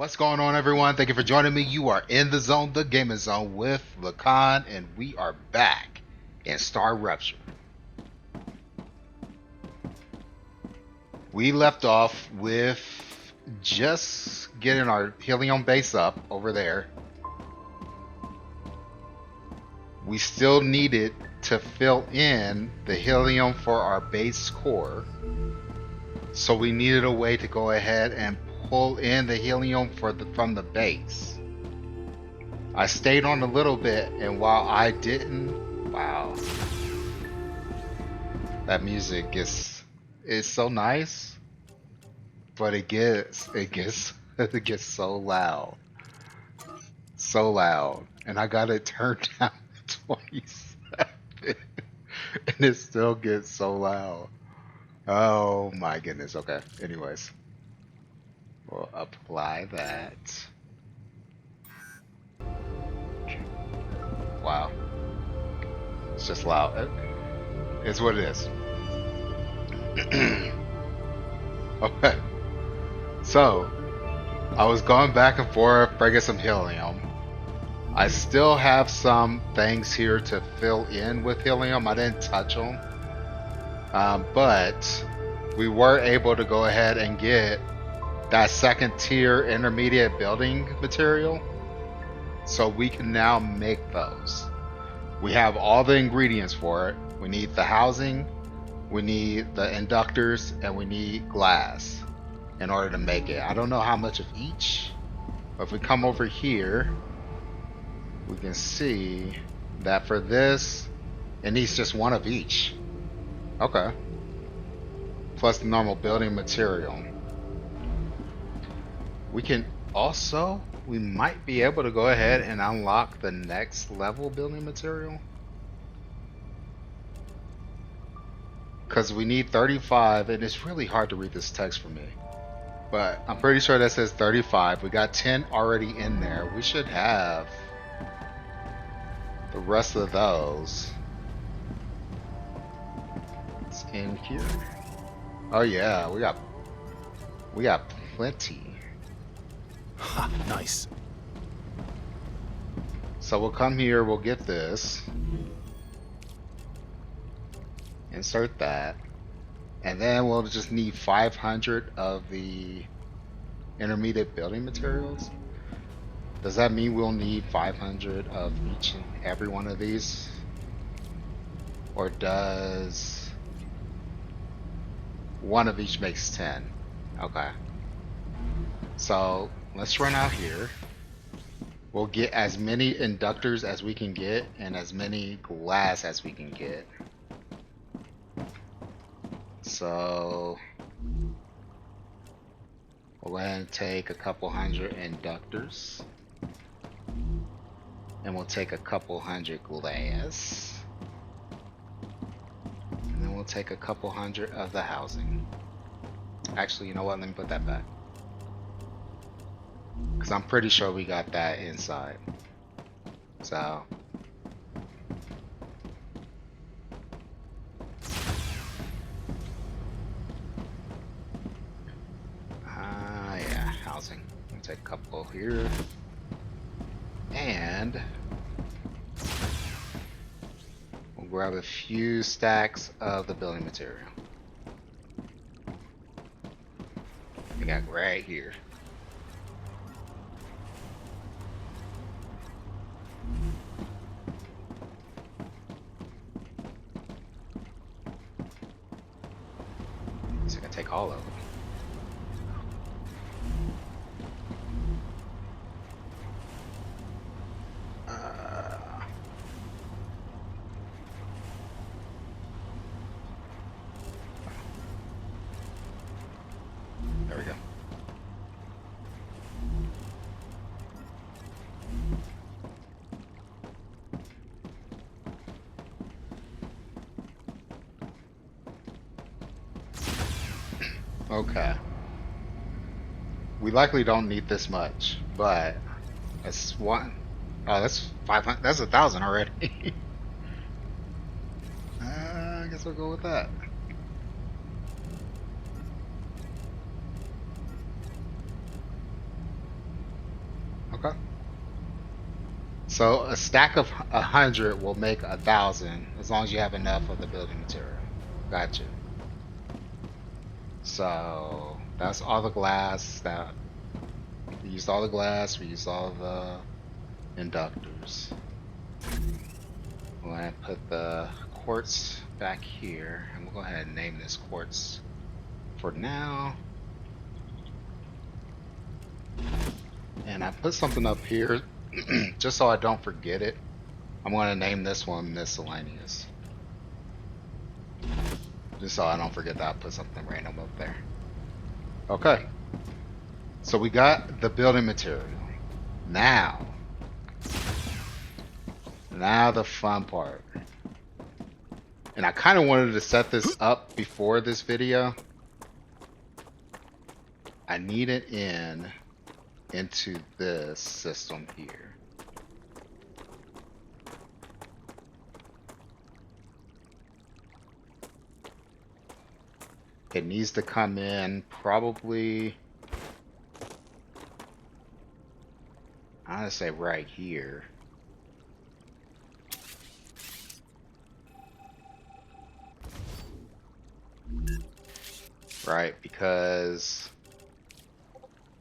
What's going on, everyone? Thank you for joining me. You are in the zone, the gaming zone, with Lacan, and we are back in StarRupture. We left off with just getting our helium base up over there. We still needed to fill in the helium for our base core, so we needed a way to go ahead and pull in the helium from the base. I stayed on a little bit, and while I didn't, wow, that music is so nice, but it gets it gets so loud, and I got it turned down to 27, and it still gets so loud. Oh my goodness. Okay. Anyways, we'll apply that. Wow. It's just loud. It's what it is. Okay. So, I was going back and forth, bringing some helium. I still have some things here to fill in with helium. I didn't touch them. But we were able to go ahead and get that second tier intermediate building material. So we can now make those. We have all the ingredients for it. We need the housing, we need the inductors, and we need glass in order to make it. I don't know how much of each, but if we come over here, we can see that for this, it needs just one of each. Okay. Plus the normal building material. We can also, we might be able to go ahead and unlock the next level building material. Because we need 35, and it's really hard to read this text for me. But I'm pretty sure that says 35. We got 10 already in there. We should have the rest of those. It's in here. Oh yeah, we got plenty. Ha, nice. So we'll come here, we'll get this. Insert that. And then we'll just need 500 of the intermediate building materials. Does that mean we'll need 500 of each and every one of these? Or does one of each makes 10? Okay. So let's run out here. We'll get as many inductors as we can get and as many glass as we can get. So we'll go ahead and take a couple hundred inductors. And we'll take a couple hundred glass. And then we'll take a couple hundred of the housing. Actually, you know what? Let me put that back. Because I'm pretty sure we got that inside. So. Yeah, housing. I'll take a couple here. And we'll grab a few stacks of the building material. We got right here. So I can take all of them. There we go. Okay. We likely don't need this much, but that's one. Oh, that's 500. That's 1,000 already. I guess we'll go with that. Okay. So a stack of 100 will make 1,000 as long as you have enough of the building material. Gotcha. So that's all the glass that we used. All the glass. We used all the inductors. We're gonna put the quartz back here, and we'll go ahead and name this quartz for now. And I put something up here just so I don't forget it. I'm gonna name this one miscellaneous. Just so I don't forget that I put something random up there. Okay. So we got the building material. Now the fun part. And I kind of wanted to set this up before this video. I need it into this system here. It needs to come in probably, I'm gonna say right here. Right, because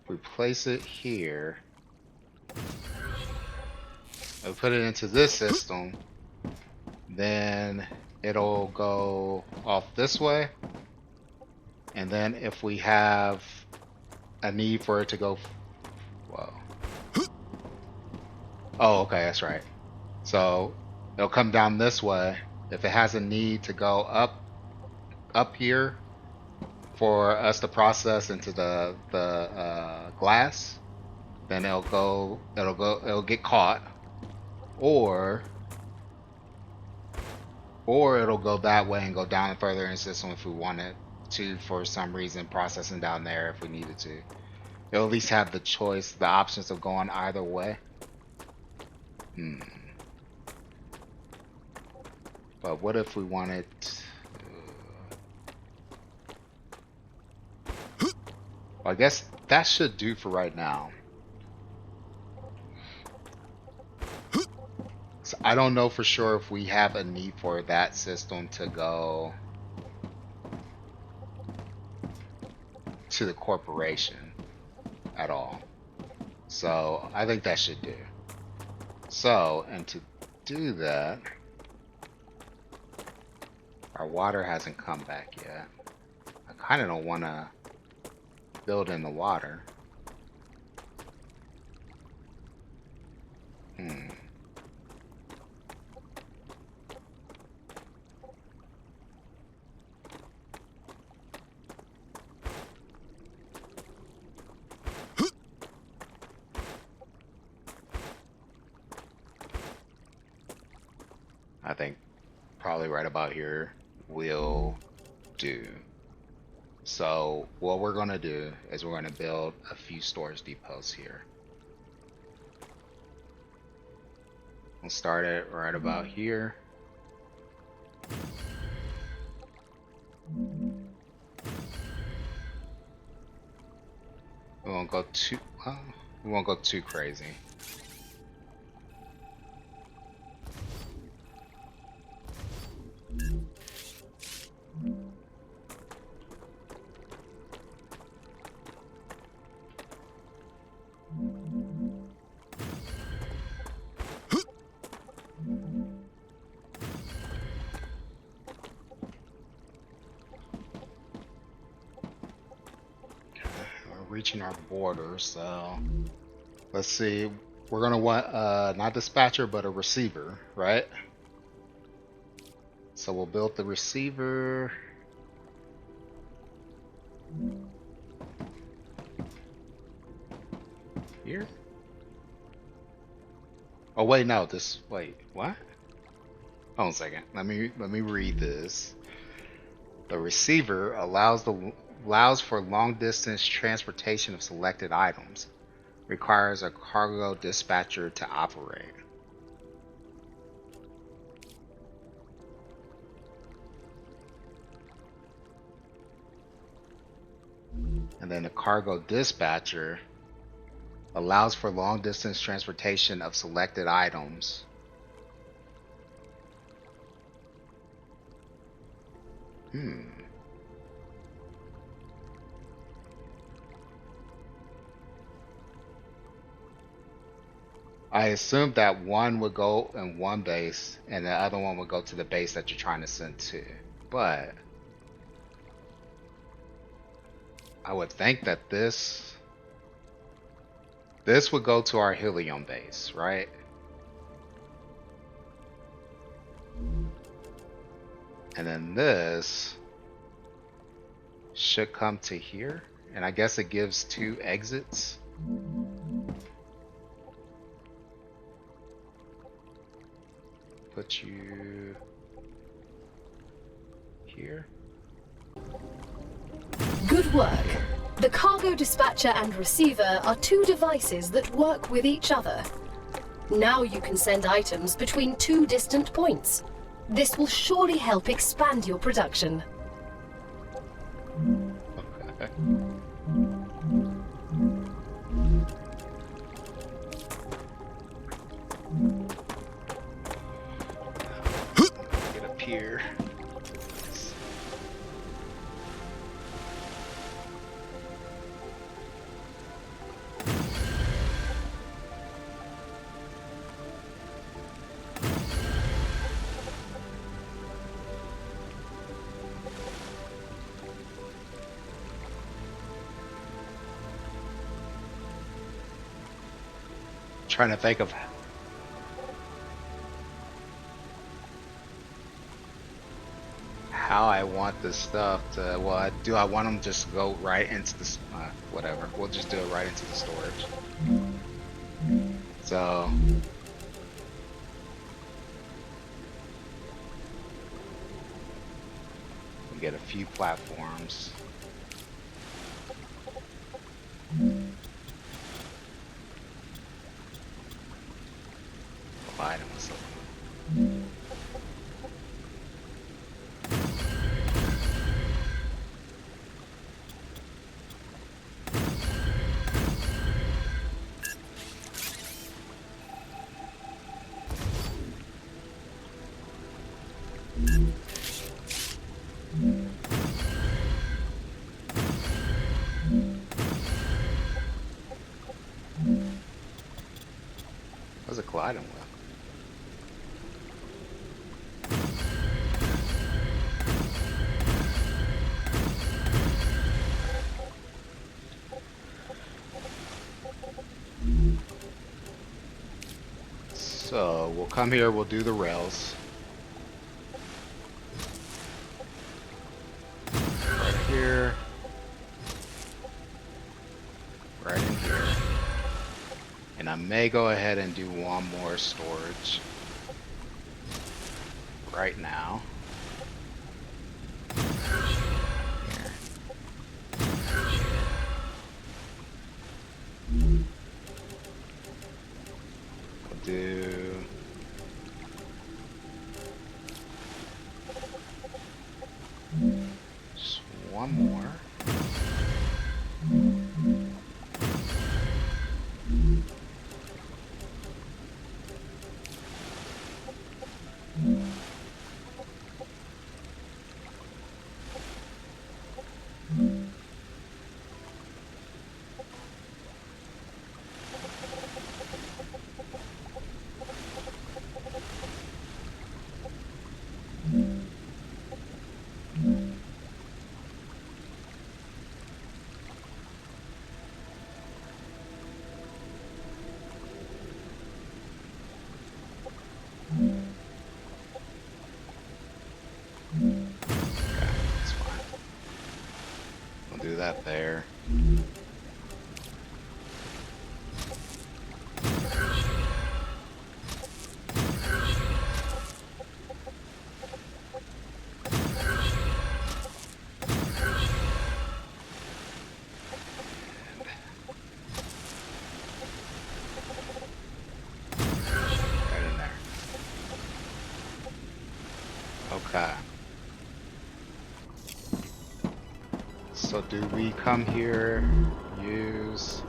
if we place it here, we put it into this system, then it'll go off this way. And then if we have a need for it to go, whoa. Oh, okay, that's right. So it'll come down this way. If it has a need to go up here for us to process into the glass, then it'll get caught, or it'll go that way and go down further in the system if we wanted to, for some reason, processing down there if we needed to. It'll at least have the choice, the options of going either way. But what if we wanted? I guess that should do for right now. So I don't know for sure if we have a need for that system to go to the corporation at all. So I think that should do. So, and to do that, our water hasn't come back yet. I kind of don't want to build in the water. I think probably right about here will do. So what we're going to do is we're going to build a few storage depots here. We'll start it right about here. We won't go too crazy. Reaching our border, so let's see. We're gonna want not dispatcher but a receiver, right? So we'll build the receiver here. Oh wait, no, wait, what? Hold on a second. Let me read this. The receiver allows for long distance transportation of selected items. Requires a cargo dispatcher to operate. And then the cargo dispatcher Allows for long distance transportation of selected items. I assumed that one would go in one base and the other one would go to the base that you're trying to send to. But I would think that this would go to our helium base, right? And then this should come to here. And I guess it gives 2 exits. Put you here. Good work. The cargo dispatcher and receiver are 2 devices that work with each other. Now you can send items between 2 distant points. This will surely help expand your production. Okay. Get up here. Trying to think of how I want this stuff to. Well, I want them just to go right into the whatever. We'll just do it right into the storage. So we get a few platforms. Items. What's a colliding with? So we'll come here, we'll do the rails. Right here. Right in here. And I may go ahead and do one more storage right now. Here. We'll do just one more. That there. Right in there. Okay. So do we come here, use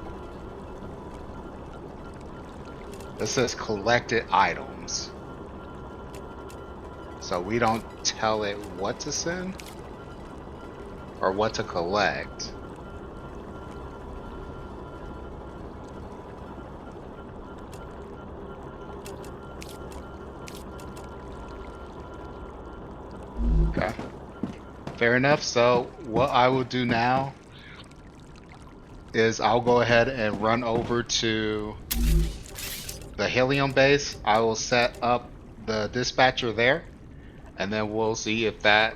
It says collected items. So we don't tell it what to send or what to collect. Okay. Fair enough. So what I will do now is I'll go ahead and run over to the helium base. I will set up the dispatcher there, and then we'll see if that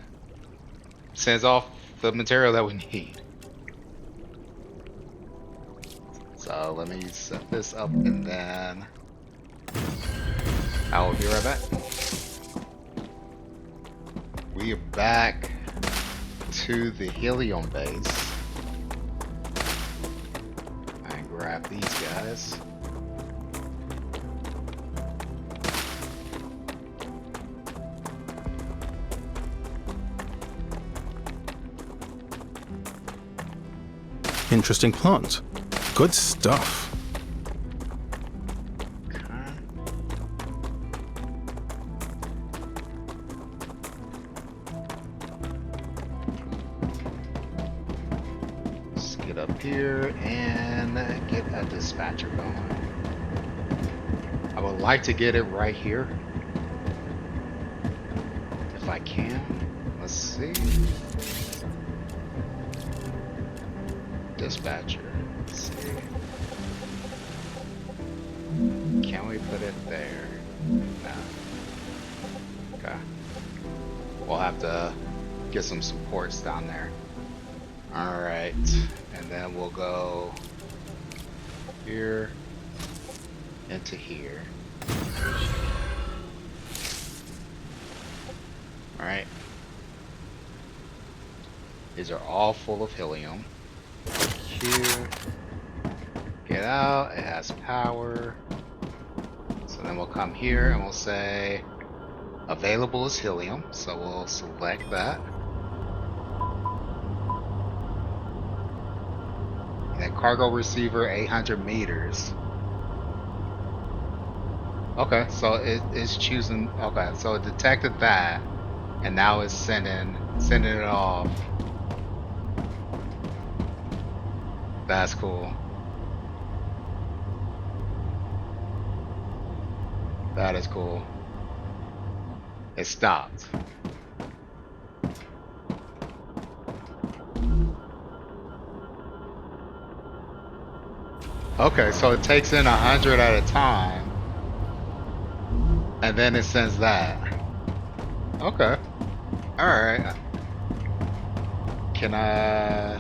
sends off the material that we need. So let me set this up and then I will be right back. We are back to the helium base. And grab these guys. Interesting plant. Good stuff. Let's get up here and get a dispatcher going. I would like to get it right here if I can. Let's see. Dispatcher. Let's see. Can we put it there? No. Okay. We'll have to get some supports down there. Alright. And then we'll go here into here. Alright. These are all full of helium. Here. Get out. It has power. So then we'll come here and we'll say available is helium. So we'll select that. And then cargo receiver 800 meters. Okay, so it's choosing. Okay, so it detected that, and now it's sending it off. That's cool. That is cool. It stopped. Okay, so it takes in 100 at a time, and then it sends that. Okay. All right. Can I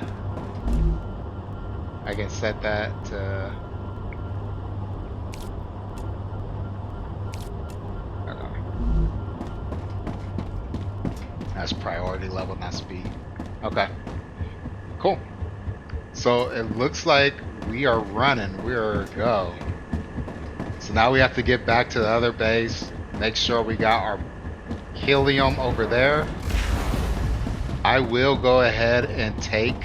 can set that to. Okay. That's priority level, not speed. Okay. Cool. So it looks like we are running. We are a go. So now we have to get back to the other base. Make sure we got our helium over there. I will go ahead and take.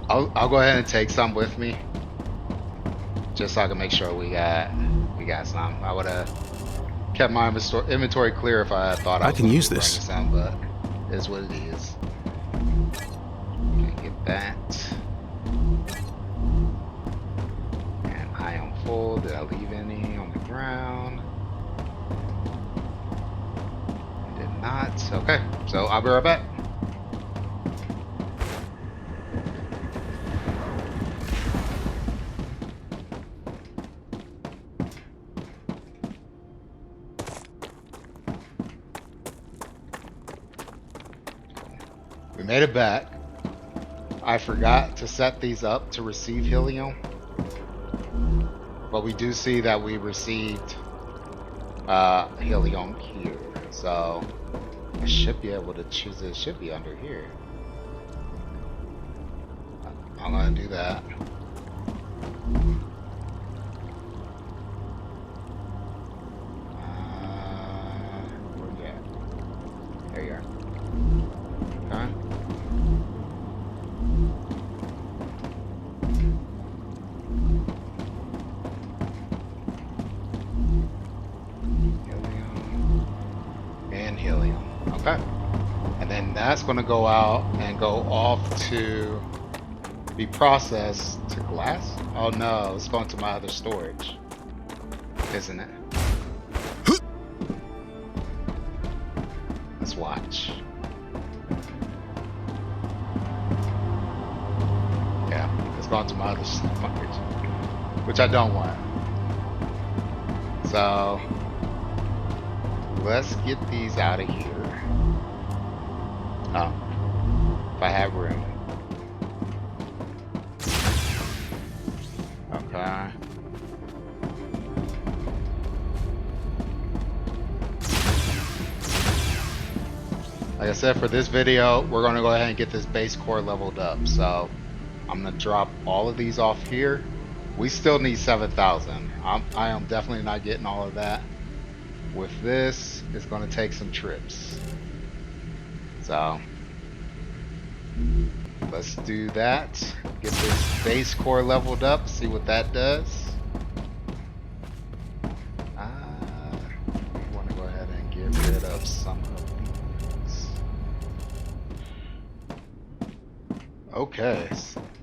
I'll go ahead and take some with me, just so I can make sure we got some. I would have kept my inventory clear if I thought I can use this. Some, but it is what it is. Okay, get that. And I am full. Did I leave any on the ground? I did not. Okay, so I'll be right back. We made it back. I forgot to set these up to receive helium, but we do see that we received helium here, so I should be able to choose it. It should be under here. I'm gonna do that. Where you at? There you are. Okay. Okay. And then that's going to go out and go off to be processed to glass. Oh no, it's going to my other storage, isn't it? Let's watch. Yeah, it's going to my other storage, which I don't want. So let's get these out of here. Oh, if I have room. Okay. Like I said, for this video, we're going to go ahead and get this base core leveled up. So I'm going to drop all of these off here. We still need 7,000. I am definitely not getting all of that. With this, it's going to take some trips. So let's do that. Get this base core leveled up, see what that does. We want to go ahead and get rid of some of these. Okay,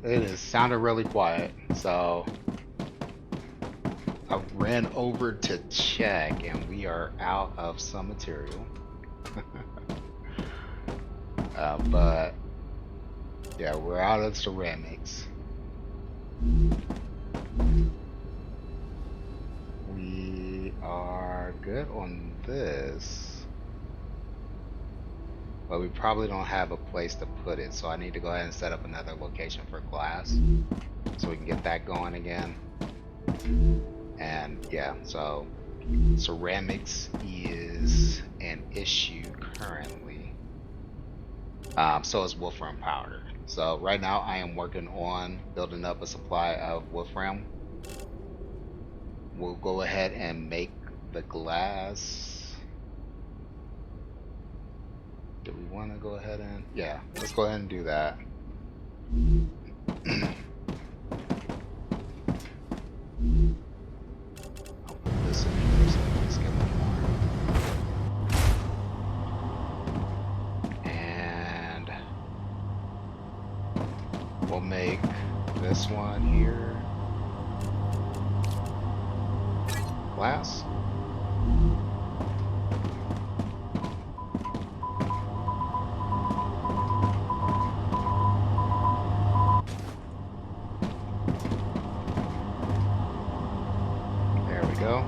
it is sounding really quiet. So I ran over to check and we are out of some material. But yeah, we're out of ceramics. We are good on this, but we probably don't have a place to put it, so I need to go ahead and set up another location for glass so we can get that going again. And yeah, so ceramics is an issue currently. So is wolfram powder. So right now I am working on building up a supply of wolfram. We'll go ahead and make the glass. Do we want to go ahead and, yeah, let's go ahead and do that. I'll put this in here so we can get more. And we'll make this one here glass. There we go.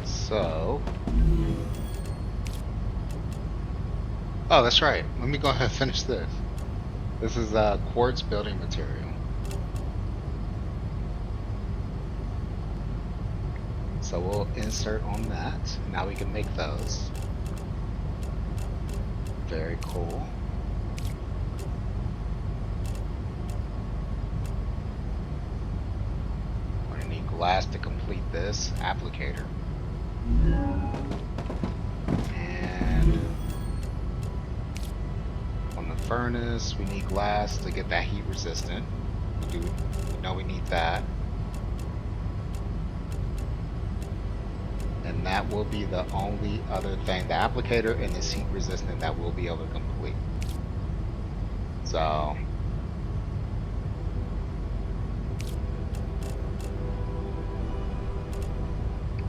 So, oh, that's right. Let me go ahead and finish this. This is quartz building material. So we'll insert on that. Now we can make those. Very cool. We're gonna need glass to complete this applicator. And on the furnace, we need glass to get that heat resistant. We know we need that. And that will be the only other thing, the applicator and this heat resistant, that we'll be able to complete. So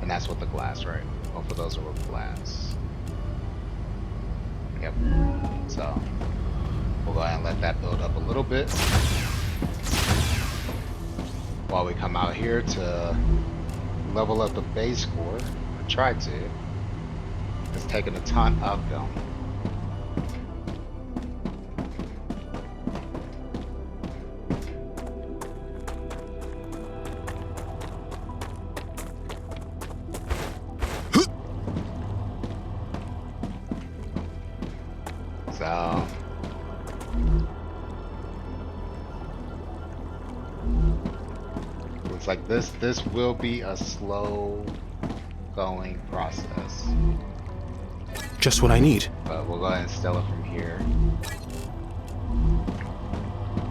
and that's with the glass, right? Both of those are with glass. Yep. So we'll go ahead and let that build up a little bit while we come out here to level up the base core, or try to. It's taking a ton of them. So looks like this will be a slow going process. Just what I need. But we'll go ahead and steal it from here.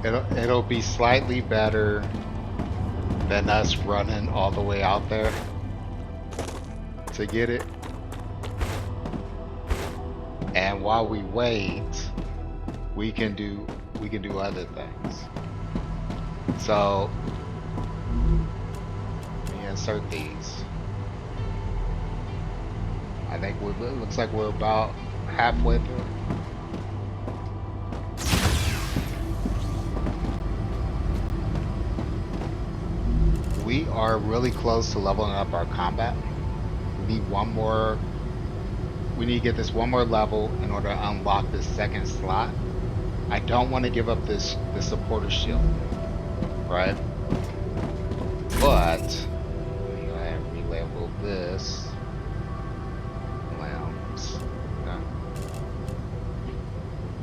It'll be slightly better than us running all the way out there to get it. And while we wait, we can do other things. So let me insert these. I think it looks like we're about halfway through. We are really close to leveling up our combat. We need one more. We need to get this one more level in order to unlock this second slot. I don't want to give up this supporter shield, right? But let me go ahead and relabel this. Limbs. Okay.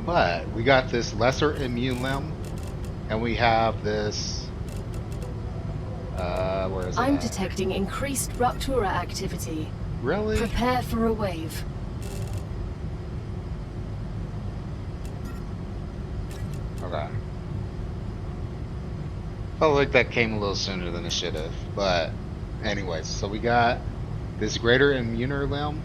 But we got this lesser immune limb, and we have this. Where is it? I'm detecting increased Ruptura activity. Really? Prepare for a wave. Okay. Felt like that came a little sooner than it should have. But anyways, so we got this greater immuner limb,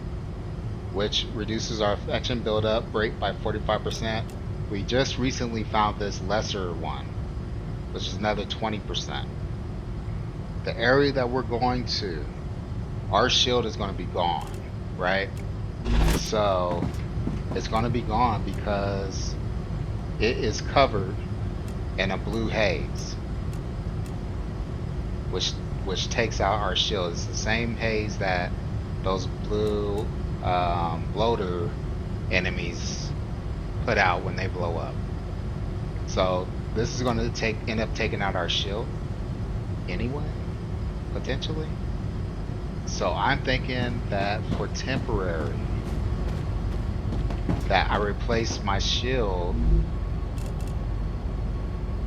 which reduces our infection buildup rate by 45%. We just recently found this lesser one, which is another 20%. The area that we're going to, our shield is going to be gone, right? So it's going to be gone because it is covered in a blue haze, which takes out our shield. It's the same haze that those blue bloater enemies put out when they blow up. So this is going to end up taking out our shield anyway, potentially. So I'm thinking that for temporary, that I replace my shield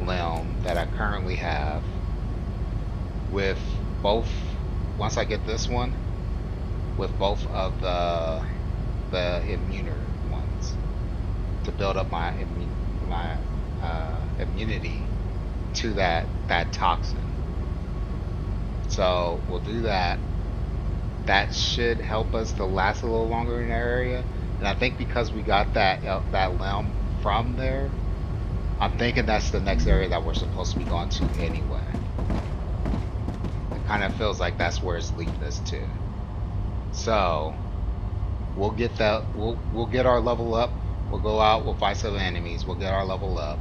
limb that I currently have with both, once I get this one, with both of the immuner ones to build up my immunity to that toxin. So we'll do that. That should help us to last a little longer in the area. And I think because we got that limb from there, I'm thinking that's the next area that we're supposed to be going to anyway. It kind of feels like that's where it's leading us to. So we'll get that. We'll get our level up. We'll go out. We'll fight some enemies. We'll get our level up,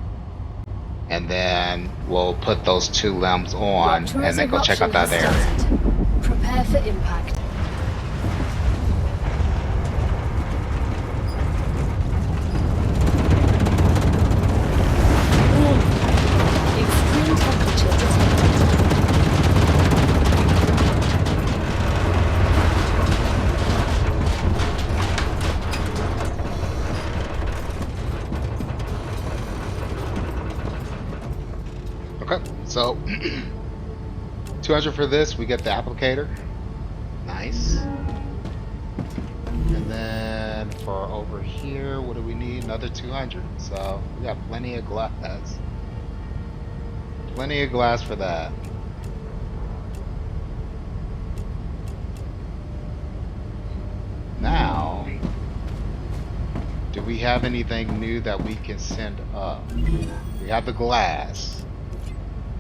and then we'll put those two limbs on, and then go check out that area. Prepare for impact. Extreme temperature detected. Okay, so 200 for this. We get the applicator. Nice. And then for over here, what do we need? Another 200. So we got plenty of glass. Plenty of glass for that. Now, do we have anything new that we can send up? We have the glass.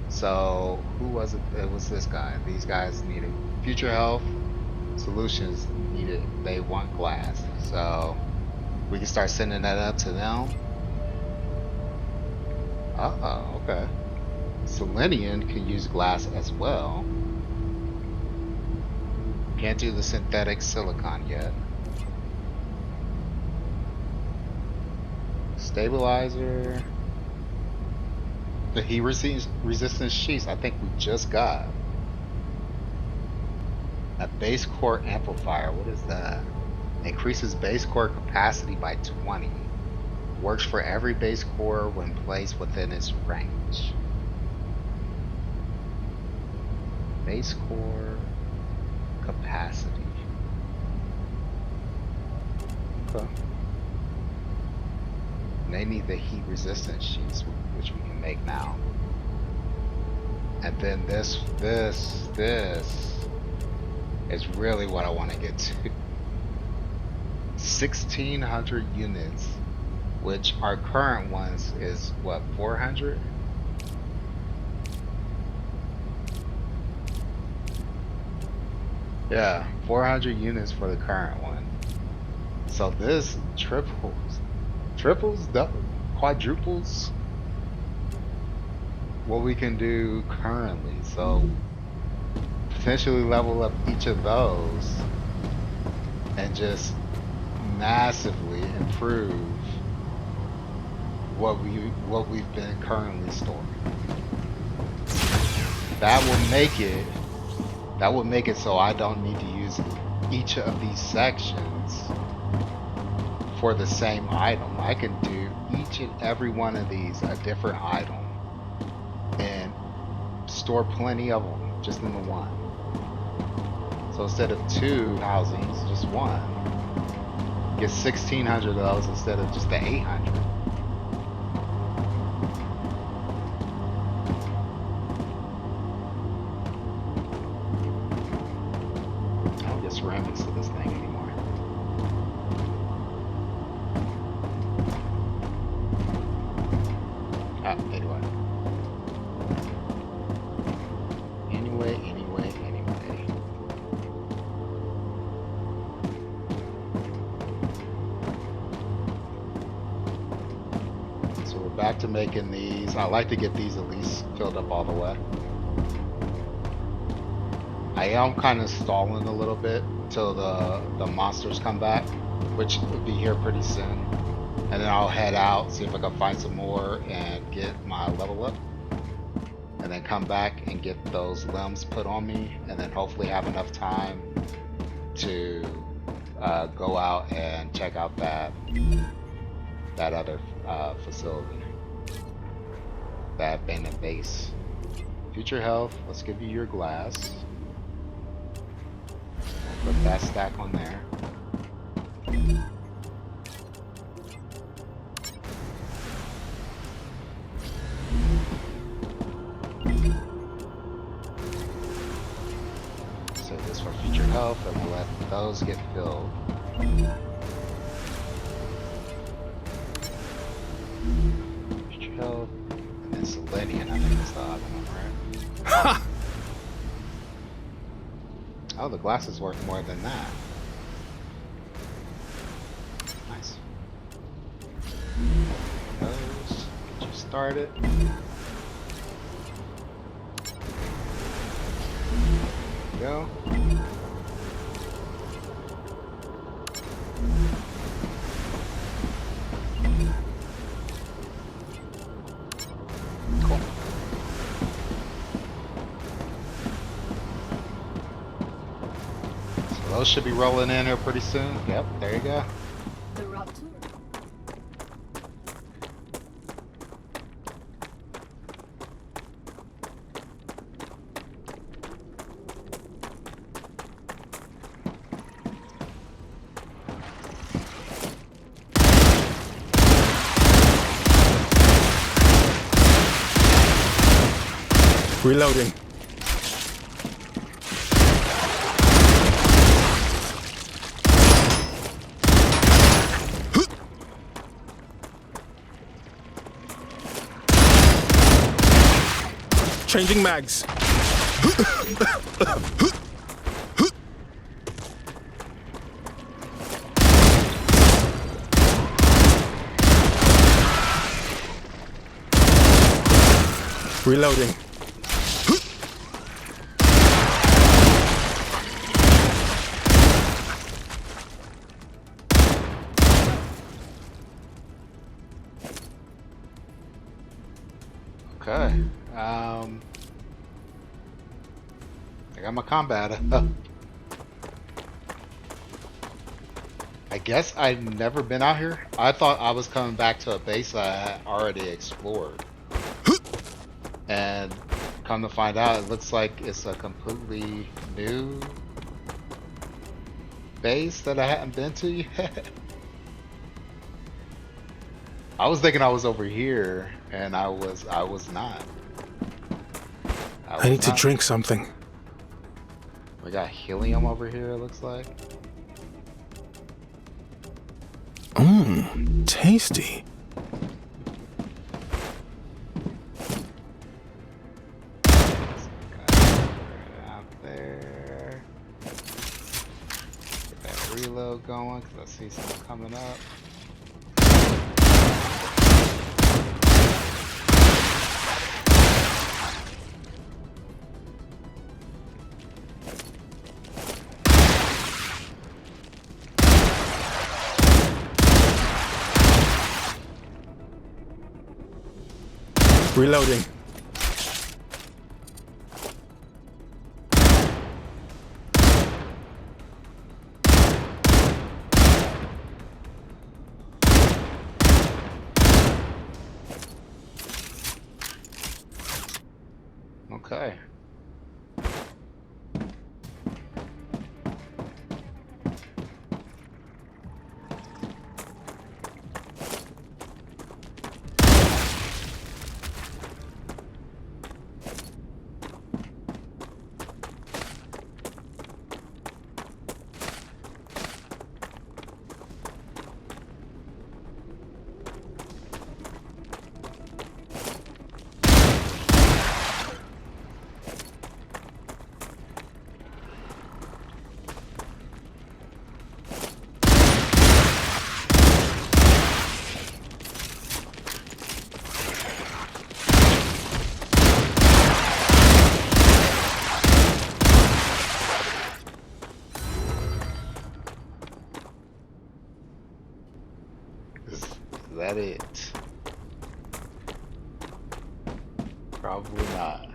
So who was it? It was this guy. These guys needed future health solutions. They want glass. So we can start sending that up to them. Okay. Selenium can use glass as well. Can't do the synthetic silicon yet. Stabilizer. The heat resistance sheaths, I think we just got. A base core amplifier, what is that? Increases base core capacity by 20. Works for every base core when placed within its range. Base core capacity. Okay. They need the heat resistant sheets, which we can make now. And then this is really what I want to get to. 1,600 units, which our current ones is what, 400? Yeah, 400 units for the current one. So this triples, double, quadruples what we can do currently. So potentially level up each of those and just massively improve what we've been currently storing. That will make it so I don't need to use each of these sections for the same item. I can do each and every one of these a different item and store plenty of them just in the one. So instead of 2 housings, just one. Get 1,600 of those instead of just the 800. I don't get ceramics to this thing anymore. Anyway. So we're back to making these. I like to get these at least filled up all the way. I am kind of stalling a little bit till the monsters come back, which will be here pretty soon. And then I'll head out, see if I can find some more and get my level up. And then come back and get those limbs put on me, and then hopefully have enough time to go out and check out that other facility, that abandoned base. Future health, let's give you your glass. Put that stack on there. Save this for future health, and we'll let those get filled. Future health, and then Selenium, I think is the other one, right? Ha! Oh, the glass is worth more than that. Nice. Those, get you started. Go. Cool. So those should be rolling in here pretty soon. Yep, there you go. The Raptor. Reloading. Changing mags. Reloading. Okay. I got my combat. I guess I've never been out here. I thought I was coming back to a base I had already explored. And come to find out, it looks like it's a completely new base that I hadn't been to yet. I was thinking I was over here, and I was not. I need to drink something. We got helium over here, it looks like. Mmm, tasty. Out there. Get that reload going, because I see something coming up. Reloading. Okay. Is that it? Probably not.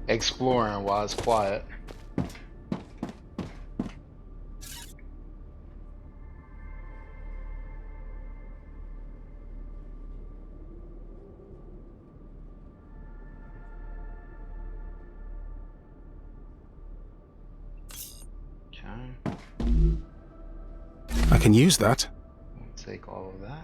Exploring while it's quiet. Okay. I can use that. We'll take all of that.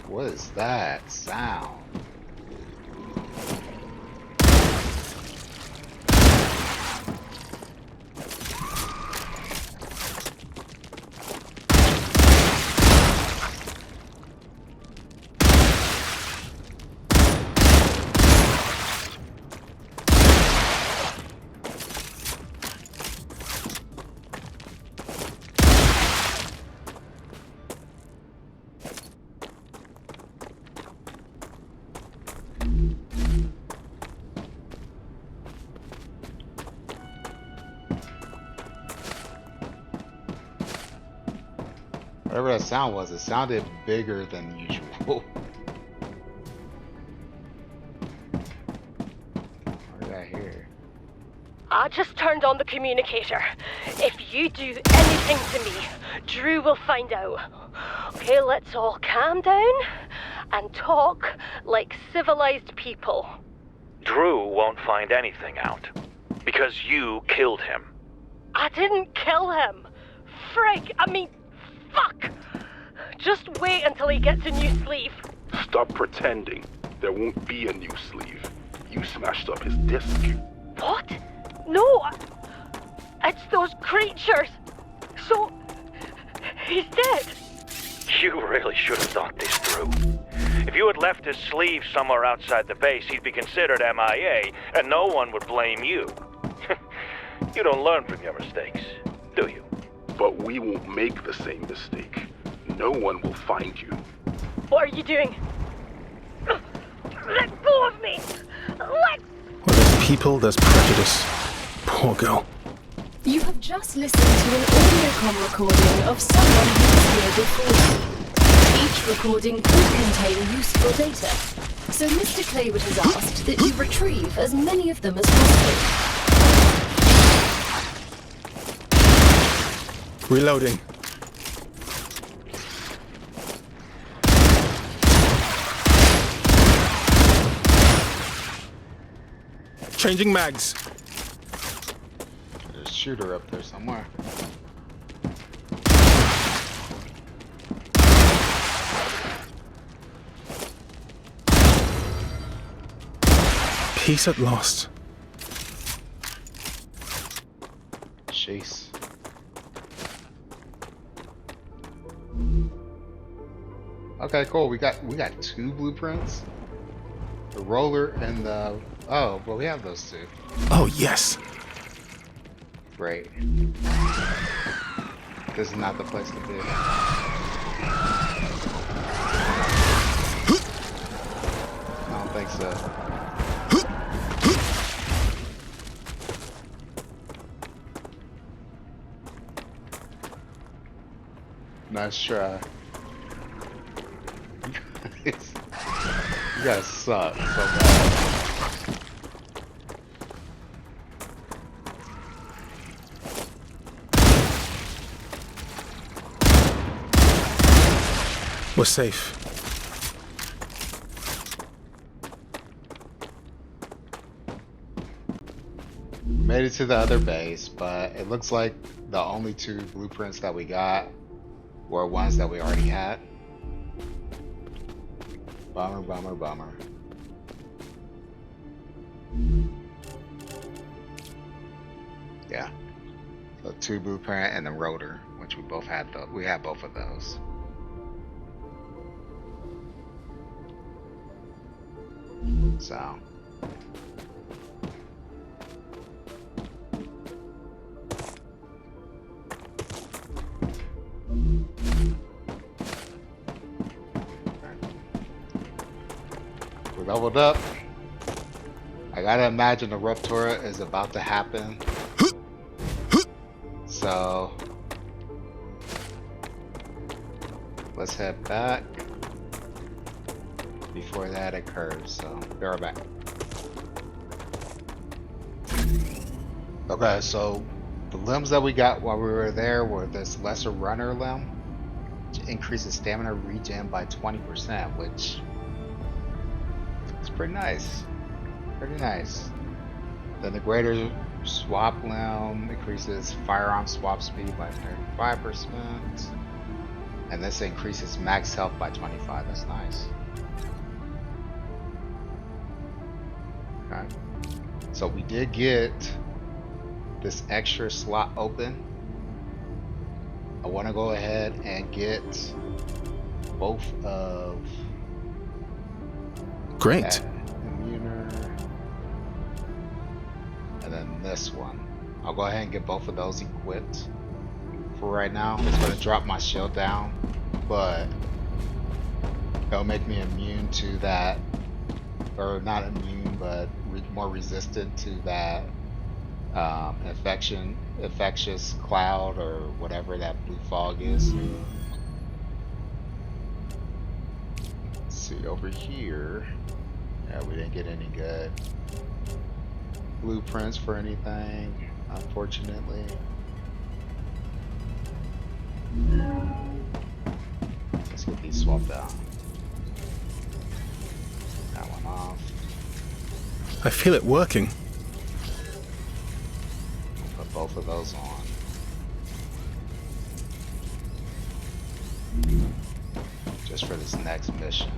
What is that sound? Whatever that sound was, it sounded bigger than usual. What did I hear? I just turned on the communicator. If you do anything to me, Drew will find out. Okay, let's all calm down and talk like civilized people. Drew won't find anything out. Because you killed him. I didn't kill him. Frig, fuck! Just wait until he gets a new sleeve. Stop pretending. There won't be a new sleeve. You smashed up his disc. What? No! It's those creatures! So... he's dead! You really should have thought this through. If you had left his sleeve somewhere outside the base, he'd be considered MIA, and no one would blame you. You don't learn from your mistakes, do you? But we won't make the same mistake. No one will find you. What are you doing? Let go of me! Let... Where there's people, there's prejudice. Poor girl. You have just listened to an audiocom recording of someone who was here before you. Each recording could contain useful data, so Mr. Claywood has asked that you retrieve as many of them as possible. Reloading. Changing mags. There's a shooter up there somewhere. Peace at last. Jeez. Okay, cool. We got 2 blueprints. The roller and the oh, well we have those 2. Oh, yes. Great. This is not the place to be. I don't think so. Nice try. You guys suck so bad. We're safe. Made it to the other base, but it looks like the only 2 blueprints that we got were ones that we already had. Bummer, bummer, bummer. Yeah. So 2 blueprint and the rotor, which we both had. We had both of those. So. We leveled up. I gotta imagine the Rupture is about to happen. So let's head back before that occurs. So be right back. Okay, so the limbs that we got while we were there were this lesser runner limb, which increases stamina regen by 20%, which is pretty nice. Pretty nice. Then the greater swap limb increases firearm swap speed by 35%. And this increases max health by 25. That's nice. Okay. So we did get this extra slot open. I want to go ahead and get both of Great. And then this one. I'll go ahead and get both of those equipped for right now. It's going to drop my shield down, but it'll make me immune to that, or not immune, but more resistant to that infectious cloud or whatever that blue fog is. Let's see over here. Yeah, we didn't get any good blueprints for anything, unfortunately. Let's get these swapped out. That one off. I feel it working. Put both of those on. Just for this next mission.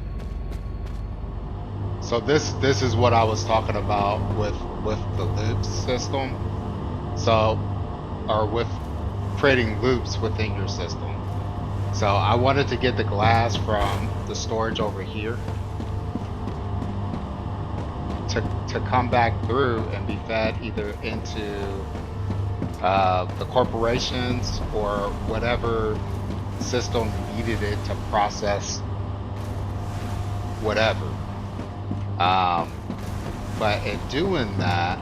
So this is what I was talking about with the loop system. So, or with creating loops within your system. So I wanted to get the glass from the storage over here to come back through and be fed either into the corporations or whatever system needed it to process whatever. But in doing that,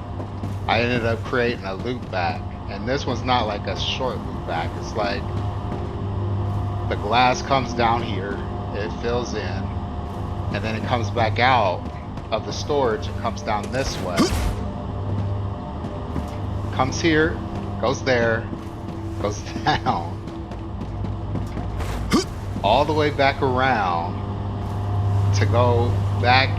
I ended up creating a loop back, and this one's not like a short loop back. It's like the glass comes down here, it fills in, and then it comes back out of the storage and comes down this way. Comes here, goes there, goes down, all the way back around to go back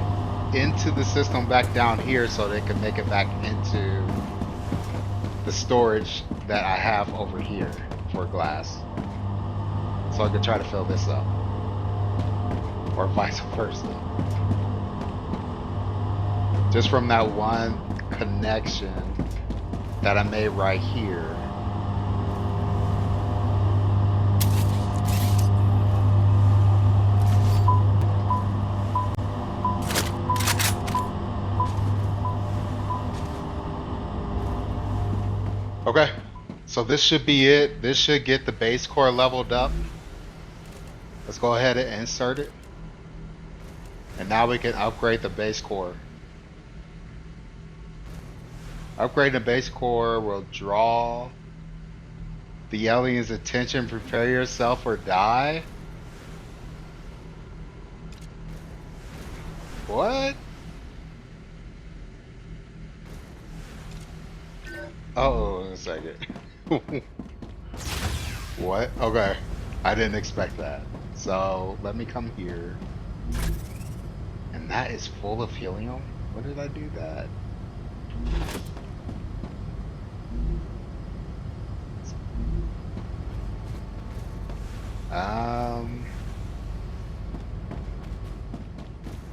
into the system back down here so they can make it back into the storage that I have over here for glass. So I could try to fill this up. Or vice versa. Just from that one connection that I made right here. Okay, so this should be it. This should get the base core leveled up. Let's go ahead and insert it. And now we can upgrade the base core. Upgrading the base core will draw the alien's attention. Prepare yourself or die. What? Oh, a second. What? Okay. I didn't expect that. So let me come here. And that is full of helium? When did I do that?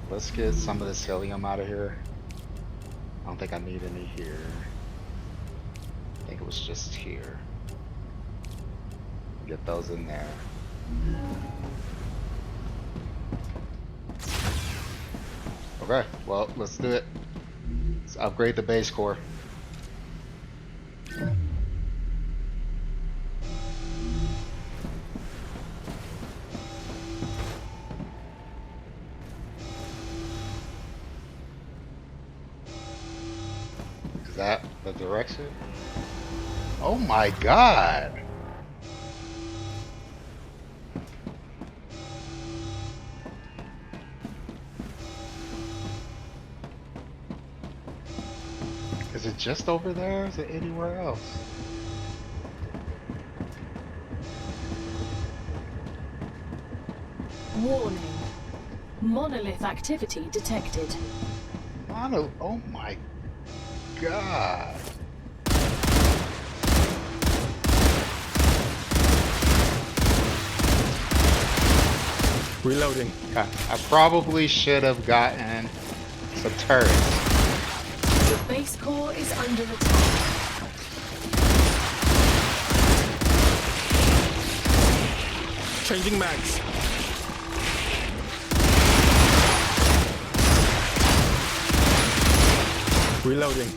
Let's get some of this helium out of here. I don't think I need any here. I think it was just here. Get those in there. Okay, well, let's do it. Let's upgrade the base core. Is that the direction? Oh my god! Is it just over there? Is it anywhere else? Warning. Monolith activity detected. Oh my god. Reloading. I probably should have gotten some turrets. The base core is under attack. Changing mags. Reloading.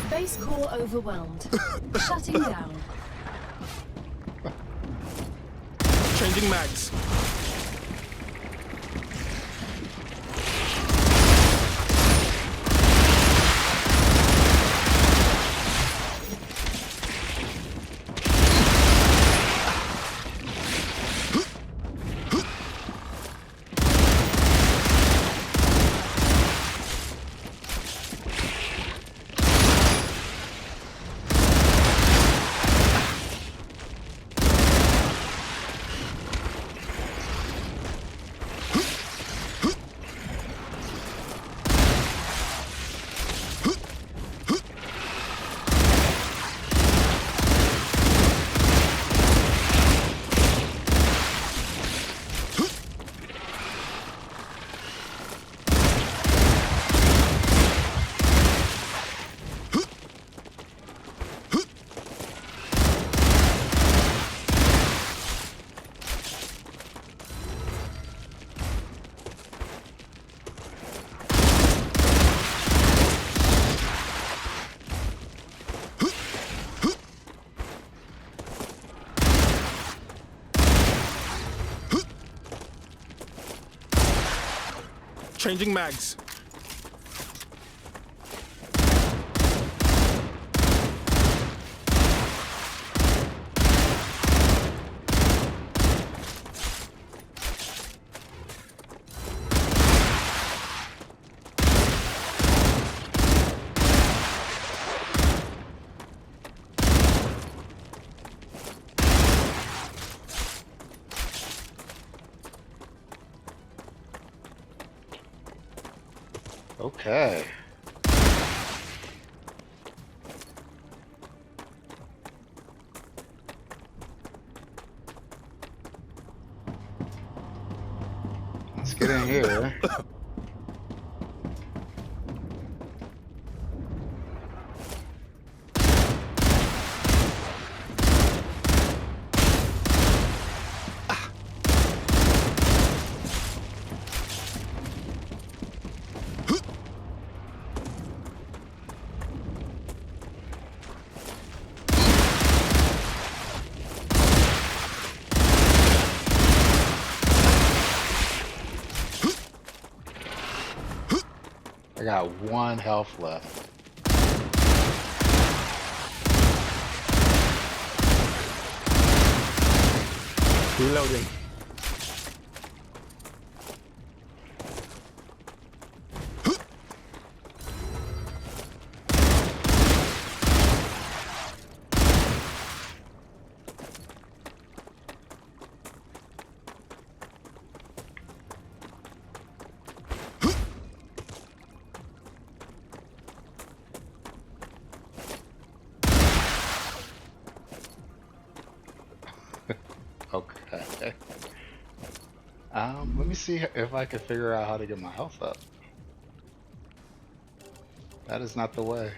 Base core overwhelmed. Shutting down. Changing mags. Changing mags. Okay. Let's get in here. I got 1 health left. Reloading. Okay. Let me see if I can figure out how to get my health up. That is not the way.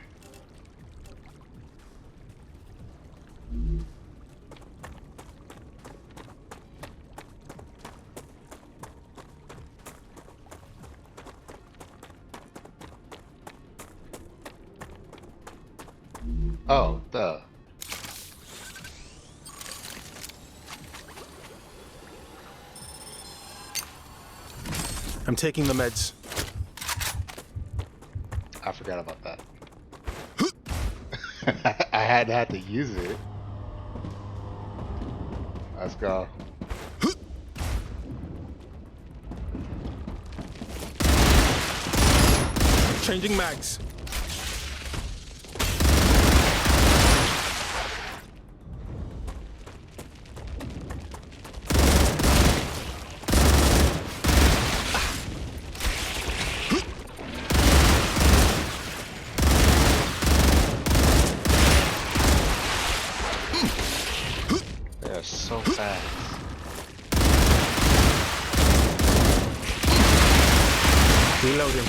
Oh, duh. I'm taking the meds. I forgot about that. I had to use it. Let's go. Changing mags. They're so fast. Reloading.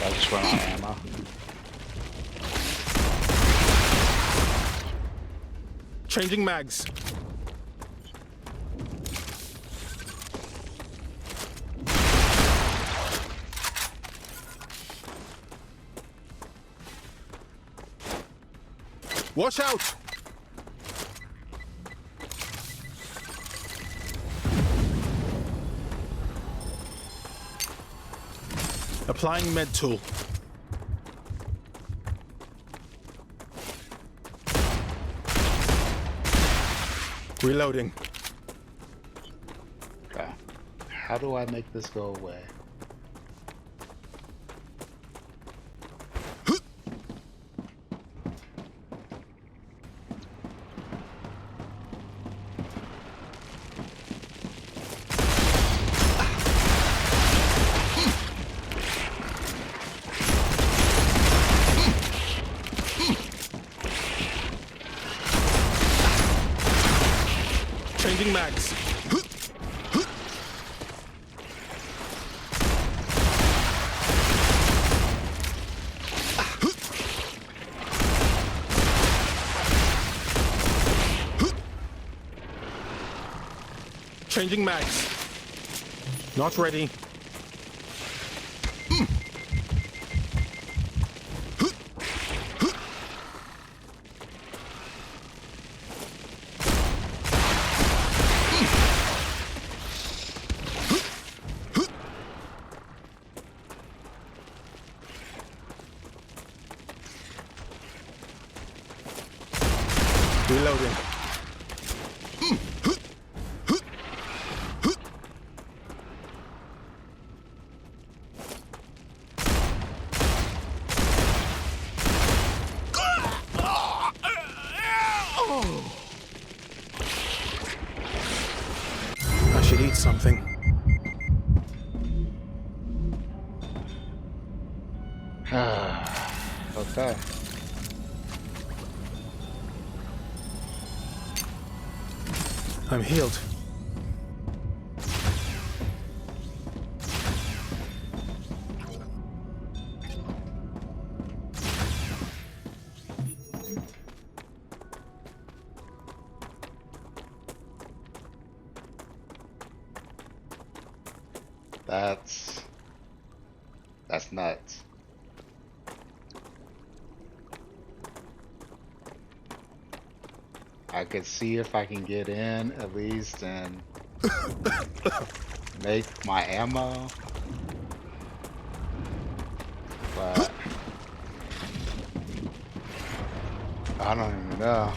I just run out of ammo. Changing mags. Watch out! Applying med tool. Reloading. Okay. How do I make this go away? Changing mags. Changing mags. Not ready. Reloading. I should eat something. Okay. I'm healed. That's nuts. I could see if I can get in at least and make my ammo. But I don't even know.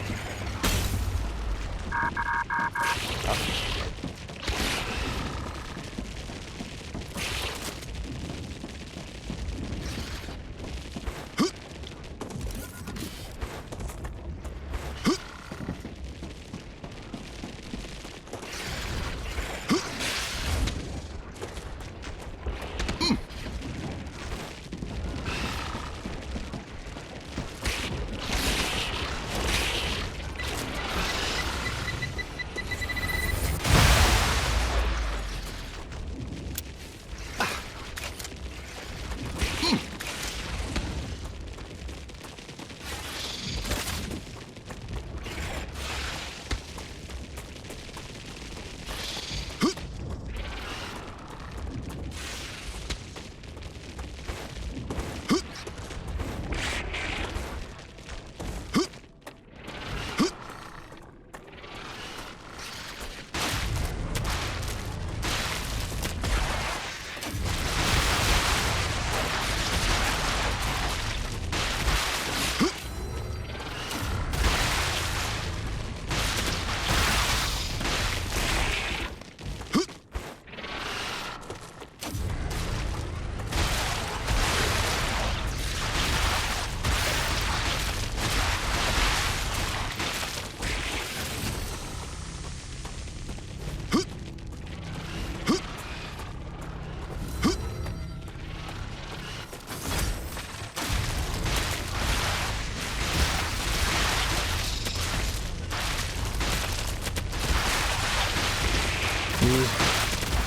Need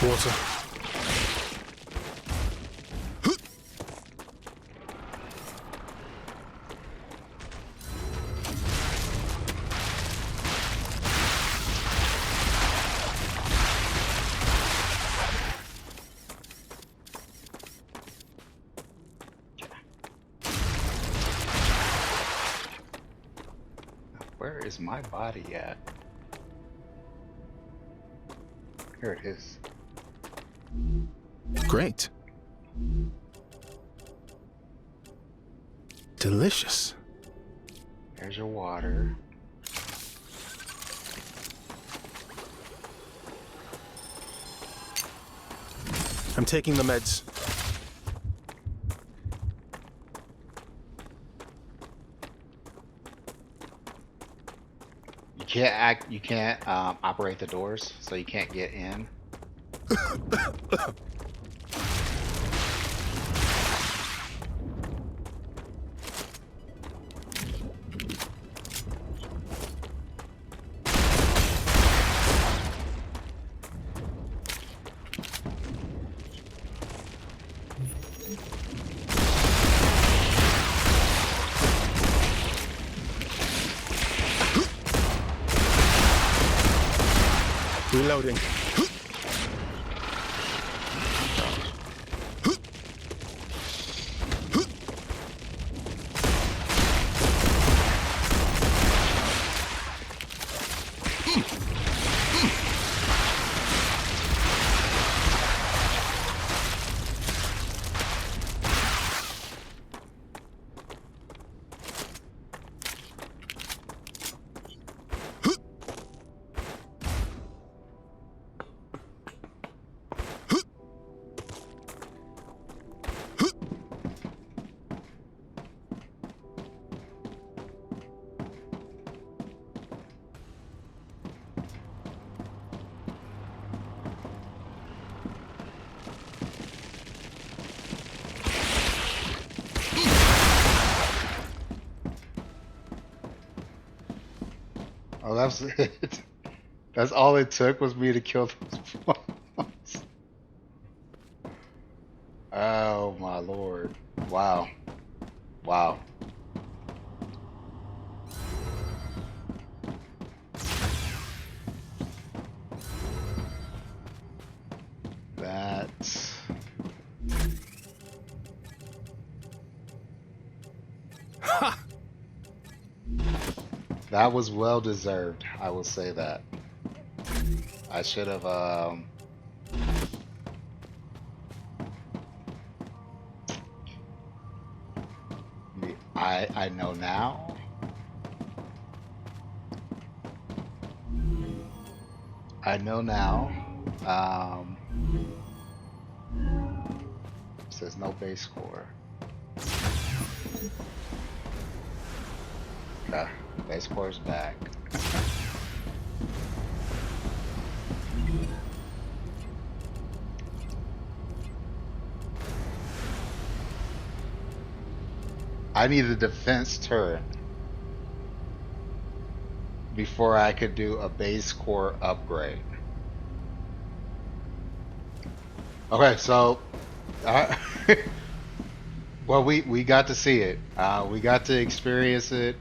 water. Where is my body at? Here it is. Great. Delicious. There's your water. I'm taking the meds. You can't operate the doors, so you can't get in. Reloading. Oh, that's it. That's all it took was me to kill those bombs. Oh my lord. Wow. Wow. That's that was well deserved. I will say that. I should have I know now. I know now. Um says no base score. Okay, base score's back. I need a defense turret before I could do a base core upgrade. Okay, so well, we got to see it. We got to experience it.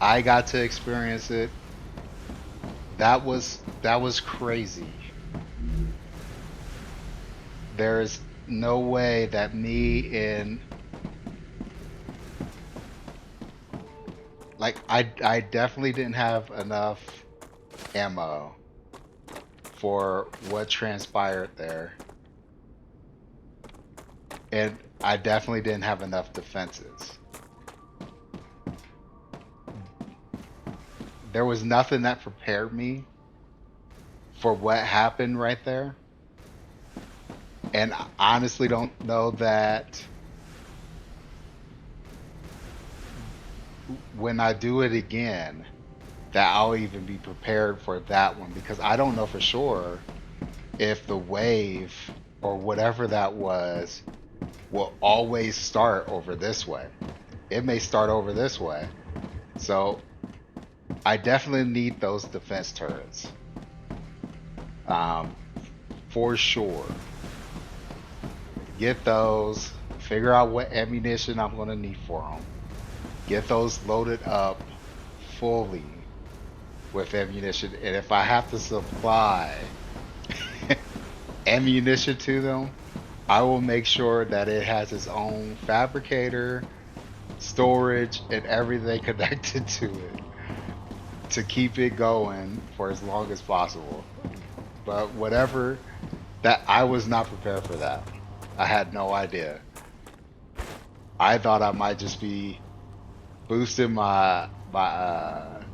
I got to experience it. That was crazy. There's no way that me in like I definitely didn't have enough ammo for what transpired there. And I definitely didn't have enough defenses. There was nothing that prepared me for what happened right there. And I honestly don't know that when I do it again, that I'll even be prepared for that one, because I don't know for sure if the wave or whatever that was will always start over this way. It may start over this way. So I definitely need those defense turrets. For sure. Get those, figure out what ammunition I'm going to need for them. Get those loaded up fully with ammunition. And if I have to supply ammunition to them, I will make sure that it has its own fabricator, storage, and everything connected to it to keep it going for as long as possible. But whatever, that I was not prepared for that. I had no idea. I thought I might just be boosting my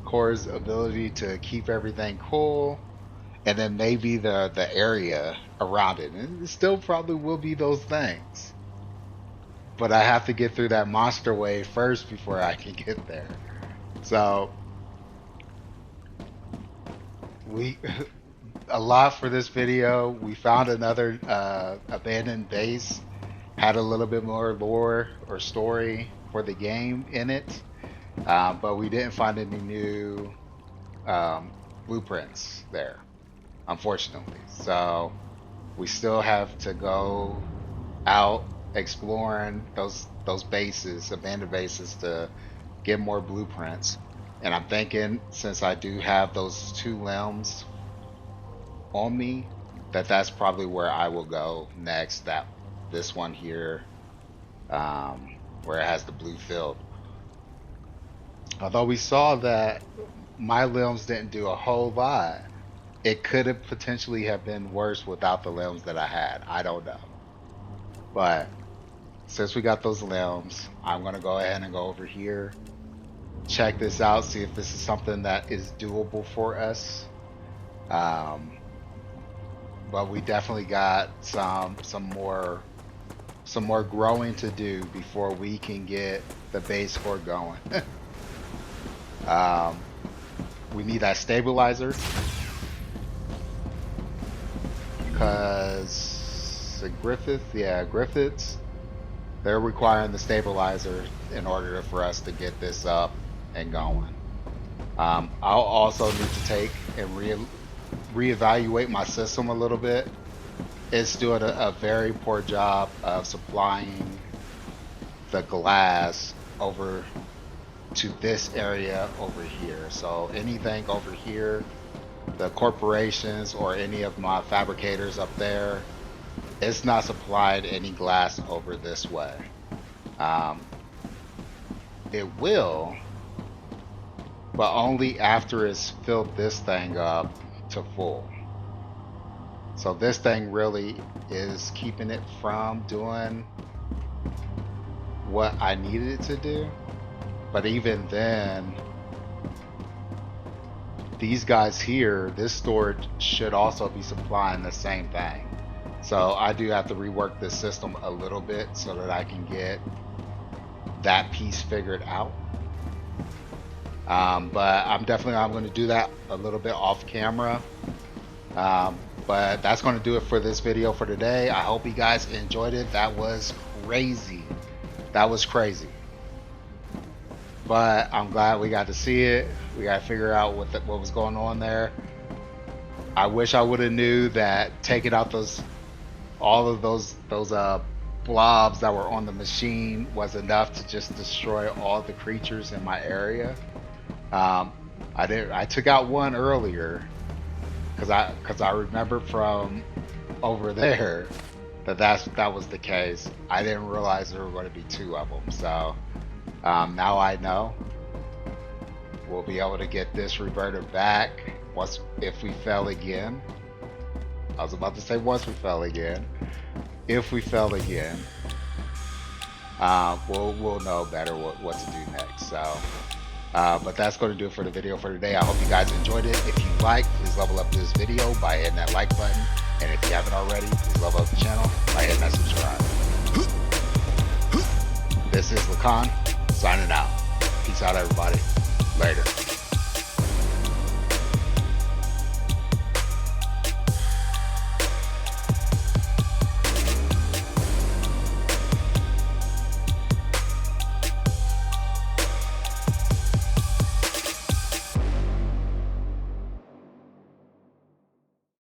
core's ability to keep everything cool, and then maybe the area around it, and it still probably will be those things. But I have to get through that monster wave first before I can get there. So we a lot for this video. We found another abandoned base, had a little bit more lore or story for the game in it, but we didn't find any new blueprints there, unfortunately. So we still have to go out exploring those bases, abandoned bases, to get more blueprints. And I'm thinking, since I do have those 2 limbs on me, that's probably where I will go next. This one here, where it has the blue field. Although we saw that my limbs didn't do a whole lot, it could have potentially have been worse without the limbs that I had. I don't know. But since we got those limbs, I'm gonna go ahead and go over here, check this out, see if this is something that is doable for us. But we definitely got some more growing to do before we can get the base core going. We need that stabilizer, because the Griffiths, they're requiring the stabilizer in order for us to get this up and going. I'll also need to take and reevaluate my system a little bit. It's doing a very poor job of supplying the glass over to this area over here. So anything over here, the corporations or any of my fabricators up there, it's not supplied any glass over this way. It will, but only after it's filled this thing up to full. So this thing really is keeping it from doing what I needed it to do. But even then, these guys here, this storage should also be supplying the same thing. So I do have to rework this system a little bit so that I can get that piece figured out. But I'm going to do that a little bit off camera. But that's going to do it for this video for today. I hope you guys enjoyed it. That was crazy. That was crazy. But I'm glad we got to see it. We got to figure out what was going on there. I wish I would have knew that taking out all of those blobs that were on the machine was enough to just destroy all the creatures in my area. I took out one earlier because I remember from over there that was the case. I didn't realize there were going to be two of them. So now I know. We'll be able to get this reverted back if we fail again. I was about to say once we fail again. If we fail again, we'll know better what to do next. So, but that's going to do it for the video for today. I hope you guys enjoyed it. If you like, please level up this video by hitting that like button. And if you haven't already, please level up the channel by hitting that subscribe. This is Lacan signing out. Peace out, everybody. Later.